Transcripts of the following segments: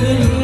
ดิน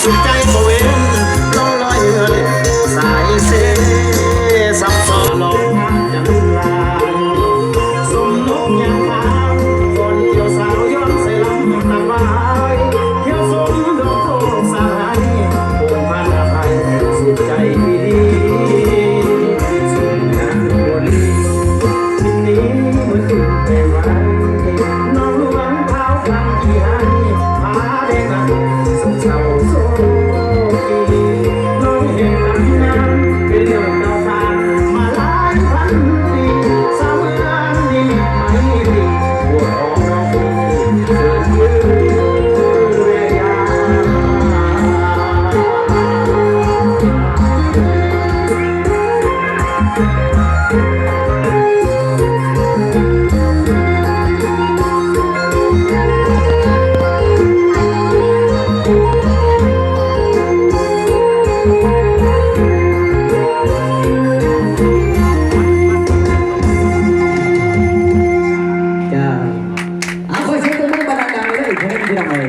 สุดใจโบเวนลองลอยเรือสายเสสับสนลองจะลืมลางสมนกยังขาวก่อนเกี่ยวสาวย้อนใส่ลำน้ำวายเที่ยวสมดอกโคกสายโอ้พันอภัยสุดใจดีสุดงานบัวลีที่นี้เหมือนตื่นแต่ไว้น้องหลวงเท้าคำที่ให้พาแดงนั้นสุดเศร้าโศกน้องเห็นลำน้ำเป็นเรื่องเก่าผ่านมาหลายพันปีสาวเมืองนี้ไม่ดีปวดท้องน้องเกิดยืนเรียยา จ้าคอยเช็คตัวมึงบรรดาเลยผมไม่ได้ทำเลย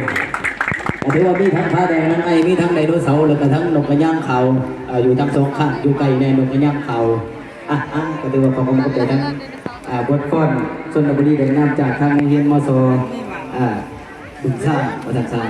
ถือว่ามีทั้งผ้าแดงนั้นไงมีทั้งไดโนเสาร์แล้วก็ทั้งนกกระย่างเขาอยู่ทั้งสองข้างอยู่ไกลในนกกระย่างเขาก็ถือว่าเขาก็มาเป็นทั้งบทฟ้อนชนบุรีได้นำจากทางเฮียนมอโซบุญสร้างประจันสร้าง